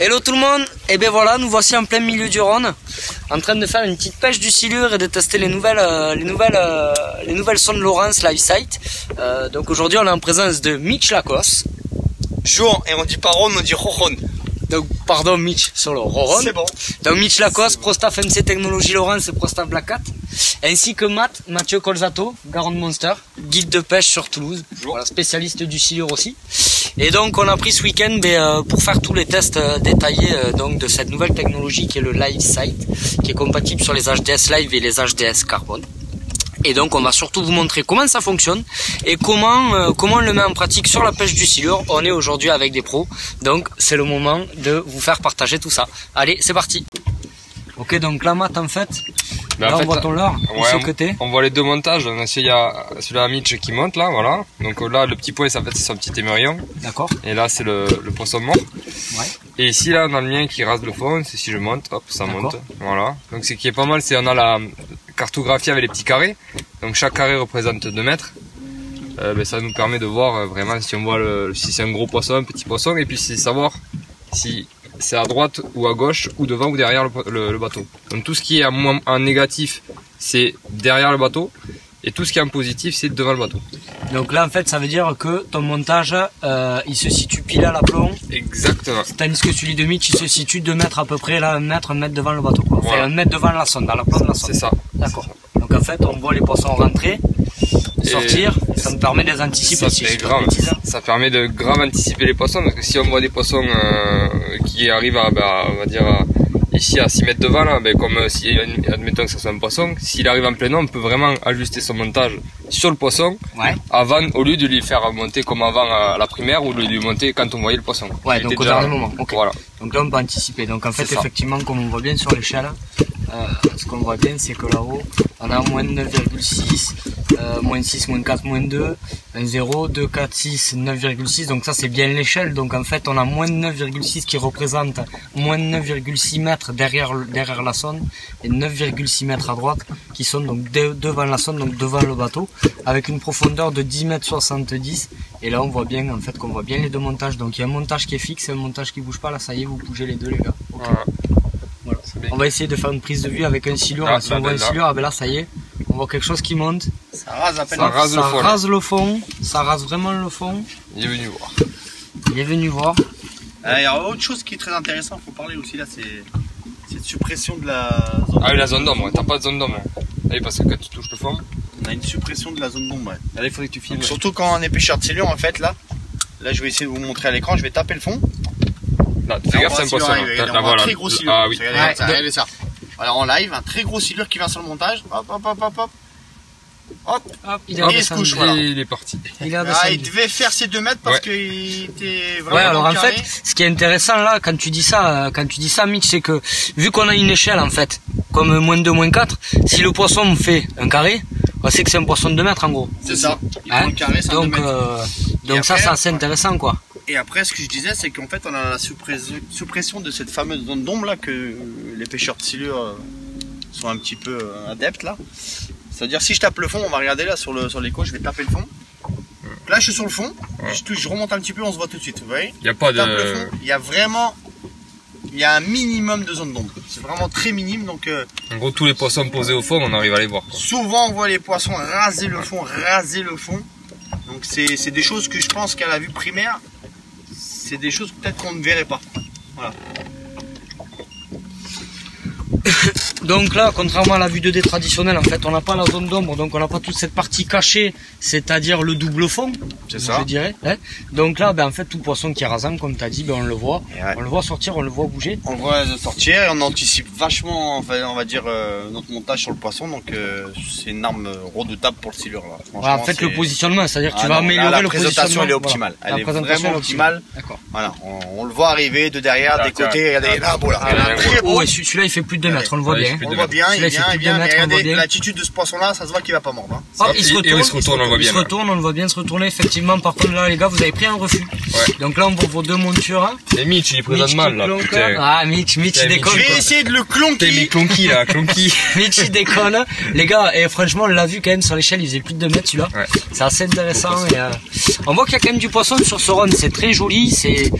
Hello tout le monde, et bien voilà, nous voici en plein milieu du Rhône, en train de faire une petite pêche du silure et de tester les nouvelles sondes Lowrance Live Sight. Donc aujourd'hui on est en présence de Mitch Lacoste. Jour, et on dit pas Rhône, on dit Roron. Donc pardon Mitch sur le Roron. C'est bon. Donc Mitch Lacoste, ProStaff MC Technologie Lowrance et ProStaff Black Cat. Ainsi que Mathieu Colzato, Garand Monster, guide de pêche sur Toulouse, voilà, spécialiste du silure aussi. Et donc on a pris ce week-end pour faire tous les tests détaillés donc de cette nouvelle technologie qui est le Live Sight, qui est compatible sur les HDS Live et les HDS Carbone. Et donc on va surtout vous montrer comment ça fonctionne et comment on le met en pratique sur la pêche du silure. On est aujourd'hui avec des pros, donc c'est le moment de vous faire partager tout ça. Allez, c'est parti. Ok, donc là Matt en fait, là on voit ton leurre, on voit les deux montages. Donc il y a celui-là Mitch qui monte là, voilà. Donc là le petit point c'est son petit émerillon. D'accord. Et là c'est le poisson mort. Ouais. Et ici là on a le mien qui rase le fond, c'est si je monte, hop ça monte. Voilà. Donc ce qui est pas mal, c'est on a la cartographie avec les petits carrés. Donc chaque carré représente 2 mètres. Ça nous permet de voir vraiment si on voit si c'est un gros poisson, un petit poisson, et puis c'est savoir si c'est à droite ou à gauche ou devant ou derrière le bateau. Donc tout ce qui est en négatif c'est derrière le bateau et tout ce qui est en positif c'est devant le bateau. Donc là en fait ça veut dire que ton montage il se situe pile à l'aplomb. Exactement. Tandis que celui de Mitch il se situe 2 mètres à peu près, là 1 mètre devant le bateau quoi. Voilà. Enfin 1 mètre devant la sonde, à l'aplomb de la sonde. C'est ça. D'accord. Donc en fait on voit les poissons rentrer, sortir, ça nous permet de les anticiper. Ça permet de grave anticiper les poissons, parce que si on voit des poissons qui arrivent à, on va dire ici à 6 mètres devant là, comme si admettons que ça soit un poisson, s'il arrive en plein eau, on peut vraiment ajuster son montage sur le poisson avant, au lieu de lui faire monter comme avant à la primaire ou de lui monter quand on voyait le poisson. Ouais, donc au dernier moment. Okay. Voilà. Donc là on peut anticiper. Donc en fait effectivement comme on voit bien sur l'échelle, ce qu'on voit bien c'est que là-haut on a moins 9,6, moins 6, moins 4, moins 2, 0, 2, 4, 6, 9,6, donc ça c'est bien l'échelle. Donc en fait on a moins 9,6 qui représente moins 9,6 mètres derrière la sonde et 9,6 mètres à droite qui sont donc devant la sonde, donc devant le bateau, avec une profondeur de 10 mètres 70. Et là on voit bien en fait qu'on voit bien les deux montages. Donc il y a un montage qui est fixe et un montage qui bouge pas. Là ça y est, vous bougez les deux les gars. Okay. Voilà. On va essayer de faire une prise de vue avec un silure. Si on voit un silure, là ça y est, on voit quelque chose qui monte. Ça rase à peine. Ça rase le fond, ça rase vraiment le fond. Il est venu voir. Il est venu voir. Il y a autre chose qui est très intéressant, il faut parler aussi là, c'est cette suppression de la zone. Ah oui, la zone d'ombre, t'as pas de zone d'ombre. Oui, parce que quand tu touches le fond, on a une suppression de la zone d'ombre. Là il faudrait que tu filmes. Surtout quand on est pêcheur de silure en fait là je vais essayer de vous montrer à l'écran, je vais taper le fond. Là, fais gaffe, c'est un poisson. Un très gros silure. Ah oui. Regardez ça. Alors en live, un très gros silure qui vient sur le montage. Hop, hop, hop, hop, hop. Hop, il se couche, voilà. Il est parti. Il devait faire ses 2 mètres parce qu'il était vraiment. Ouais, alors en fait, ce qui est intéressant là, quand tu dis ça, Mitch, c'est que vu qu'on a une échelle en fait, comme moins 2, moins 4, si le poisson me fait un carré, on sait que c'est un poisson de 2 mètres en gros. C'est ça. Il prend un carré, c'est un 2 mètres. Donc ça, c'est assez intéressant quoi. Et après, ce que je disais, c'est qu'en fait, on a la suppression de cette fameuse zone d'ombre là que les pêcheurs de silure sont un petit peu adeptes là. C'est-à-dire, si je tape le fond, on va regarder là sur l'écho, je vais taper le fond. Donc là, je suis sur le fond, je remonte un petit peu, on se voit tout de suite. Vous voyez ? Il n'y a pas de. Il y a vraiment. Il y a un minimum de zone d'ombre. C'est vraiment très minime. Donc, en gros, tous les poissons posés au fond, on arrive à les voir. Souvent, on voit les poissons raser le fond. Donc, c'est des choses que je pense qu'à la vue primaire, c'est des choses peut-être qu'on ne verrait pas. Voilà. Donc là, contrairement à la vue 2D traditionnelle, en fait, on n'a pas la zone d'ombre, donc on n'a pas toute cette partie cachée, c'est-à-dire le double fond, je dirais. Hein. Donc là, en fait, tout poisson qui est rasant, comme tu as dit, on le voit. On le voit sortir, on le voit bouger. On le voit sortir et on anticipe vachement, on va dire, notre montage sur le poisson. Donc c'est une arme redoutable pour le silure. Voilà, en fait, le positionnement, c'est-à-dire que tu vas améliorer le positionnement. La présentation, elle est optimale. Elle est vraiment optimale. Voilà, on le voit arriver de derrière, des côtés. Regardez, là, voilà. Celui-là, il fait plus de 2 mètres, on le voit bien. hein. On le voit bien, il vient, mais regardez, l'attitude de ce poisson-là, ça se voit qu'il va pas mordre. Hein. Hop, il se retourne, on le voit bien se retourner, effectivement. Par contre, là, les gars, vous avez pris un refus. Ouais. Donc là, on voit vos deux montures. Hein. Et Mitch, il est présent mal, là. Ah, Mitch, il déconne. Je vais essayer de le clonquer. Mais clonky, là, clonky. Mitch, il déconne. Les gars, et franchement, on l'a vu quand même sur l'échelle, il faisait plus de 2 mètres, celui-là. Ouais. C'est assez intéressant. Et, on voit qu'il y a quand même du poisson sur ce rhône, c'est très joli. C'est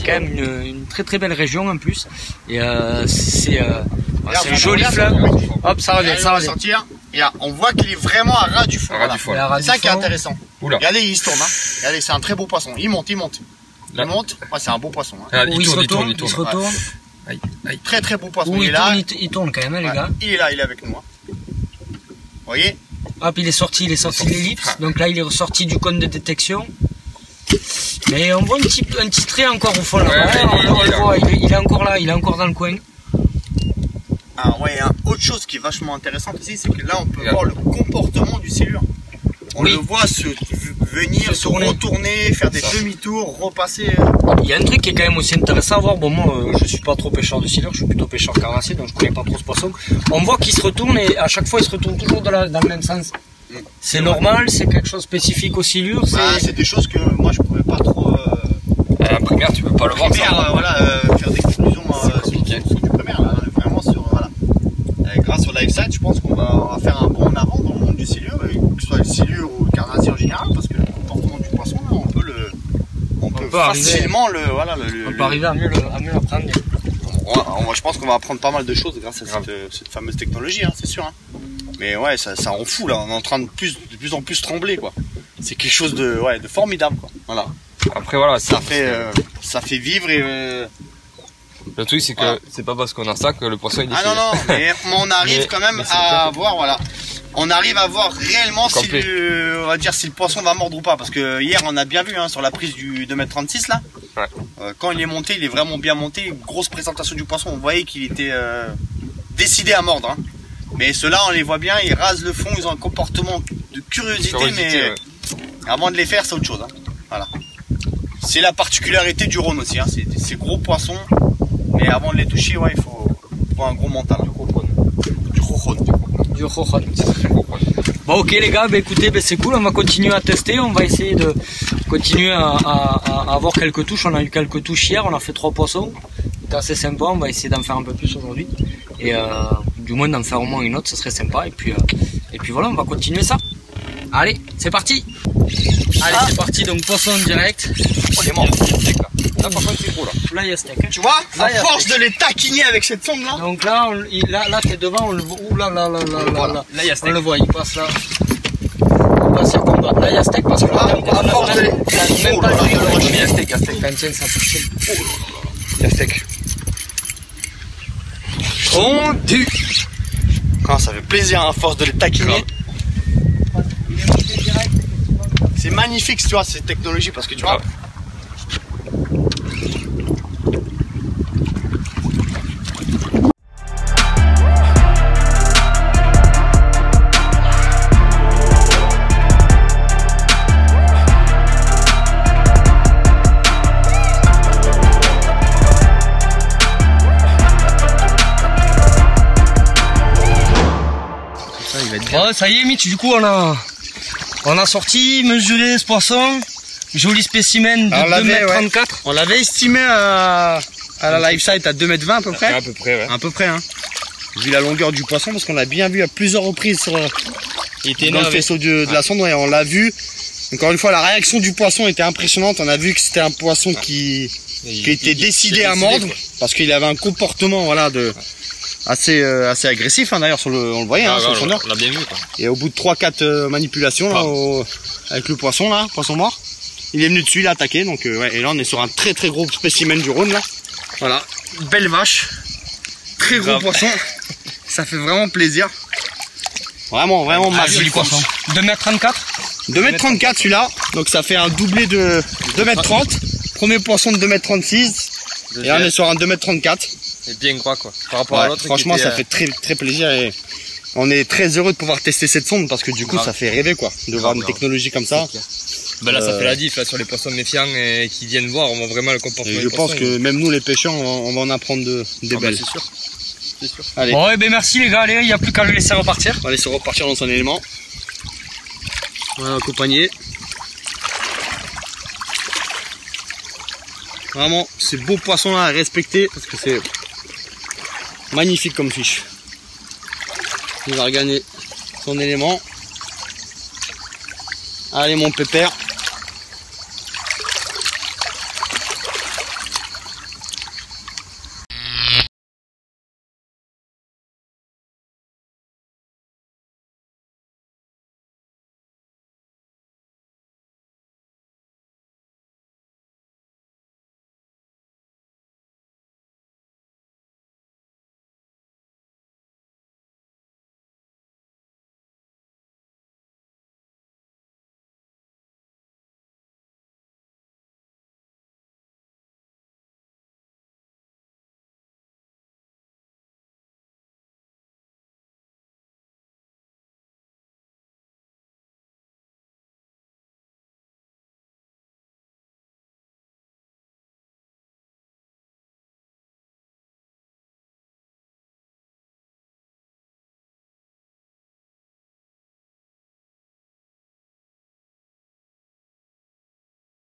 quand même une très très belle région en plus. Et c'est un joli fleuve. Hop, ça revient, ça revient. Et là, on voit qu'il est vraiment à ras du fond. C'est ça qui est intéressant. Oula. Regardez, il se tourne. Hein. Regardez, c'est un très beau poisson. Il monte. Il monte. Ouais, c'est un beau poisson. Hein. Il se retourne. Aïe. Très très beau poisson. Il est là. Il tourne quand même, hein, les gars. Il est là, il est avec nous. Hein. Vous voyez? Hop, il est sorti de l'ellipse. Donc là, il est ressorti du cône de détection. Mais on voit un petit trait encore au fond là. Il est encore là, il est encore dans le coin. Ah ouais, hein. Autre chose qui est vachement intéressante aussi, c'est que là on peut voir le comportement du silure. On le voit venir, se retourner, faire des demi-tours, repasser. Il y a un truc qui est quand même aussi intéressant à voir. Bon, moi je suis pas trop pêcheur de silure, je suis plutôt pêcheur carnassier, donc je connais pas trop ce poisson. On voit qu'il se retourne et à chaque fois il se retourne toujours dans le même sens. C'est normal, c'est quelque chose de spécifique aux silures. C'est des choses que moi je pouvais pas trop. À la première, tu peux pas le voir. Faire des conclusions sur du première, là, vraiment sur. Voilà. Grâce au LiveSight, je pense qu'on va faire un bond en avant dans le monde du silure, que ce soit le silure ou le carnassier en général, parce que le comportement du poisson, là, on peut facilement on peut arriver à mieux l'apprendre. Je pense qu'on va apprendre pas mal de choses grâce à cette fameuse technologie, hein, c'est sûr. Hein. Mais ouais, ça rend fou là, on est en train de plus en plus trembler quoi. C'est quelque chose de formidable quoi. Voilà. Après voilà, ça fait vivre et le truc c'est que c'est pas parce qu'on a ça que le poisson il est non, mais on arrive quand même à voir on arrive à voir réellement si le poisson va mordre ou pas, parce que hier on a bien vu hein, sur la prise du 2,36 m là. Ouais. Quand il est monté, il est vraiment bien monté, grosse présentation du poisson, on voyait qu'il était décidé à mordre. Hein. Mais ceux-là, on les voit bien, ils rasent le fond, ils ont un comportement de curiosité, mais avant de les faire, c'est autre chose. Hein. Voilà. C'est la particularité du Rhône aussi, hein. C'est ces gros poissons, mais avant de les toucher, il faut un gros mental. Du Rhône. Bon, ok les gars, écoutez, c'est cool, on va continuer à tester, on va essayer de continuer à avoir quelques touches. On a eu quelques touches hier, on a fait 3 poissons, c'était assez sympa, on va essayer d'en faire un peu plus aujourd'hui. Et du moins d'en faire au moins une autre, ça serait sympa. Et puis voilà, on va continuer ça. Allez, c'est parti. Allez, c'est parti, donc poisson en direct. Oh, il est mort. Là, par contre, c'est gros là. Là, il y a steak. Hein. Tu vois, à force de les taquiner avec cette sonde là. Donc là, là t'es devant, on le voit. Ouh là. Là, il y a steak. On le voit, il passe là. Il passe à combat. Là, il y a steak parce que là, à force de les. Il y a steak. Quand tiens, ça touche. Il y a steak. Fondu. Quand ça fait plaisir à force de les taquiner. C'est magnifique, tu vois, cette technologie, parce que tu vois. Oh, ça y est, Mitch, du coup, on a sorti, mesuré ce poisson. Joli spécimen de 2,34 m. On l'avait estimé à la LiveSight à 2,20 m à peu près. À peu près, ouais. À peu près, hein. Vu la longueur du poisson, parce qu'on l'a bien vu à plusieurs reprises dans le faisceau de la sonde, on l'a vu. Encore une fois, la réaction du poisson était impressionnante. On a vu que c'était un poisson qui était décidé à mordre, parce qu'il avait un comportement, assez agressif, hein, d'ailleurs, on le voyait, sur le sondeur. On l'a bien vu, quoi. Et au bout de 3-4 manipulations, avec le poisson, poisson mort, il est venu dessus, il a attaqué, donc, et là, on est sur un très très gros spécimen du Rhône, là. Voilà. Belle vache. Très gros poisson. Ça fait vraiment plaisir. Vraiment magique. Du poisson. 2,34 m. 2,34 m celui-là. Donc, ça fait un doublé de 2,30 m. Premier poisson de 2,36 m. Et là, on est sur un 2,34 m. C'est bien gras quoi. Par rapport à l'autre. Franchement, ça fait très très plaisir et on est très heureux de pouvoir tester cette sonde parce que du coup, ça fait rêver quoi, de voir une technologie comme ça. Ben là, ça fait la diff là sur les poissons méfiants et qui viennent voir, on voit vraiment le comportement. Et je pense que même nous les pêcheurs, on va en apprendre des belles. C'est sûr. c'est sûr. Allez. Bon, et ben merci les gars, allez, il n'y a plus qu'à le laisser repartir. On va laisser repartir dans son élément. Voilà, accompagné. Vraiment, ces beaux poissons là à respecter parce que c'est magnifique comme fiche. Il va regagner son élément. Allez mon pépère.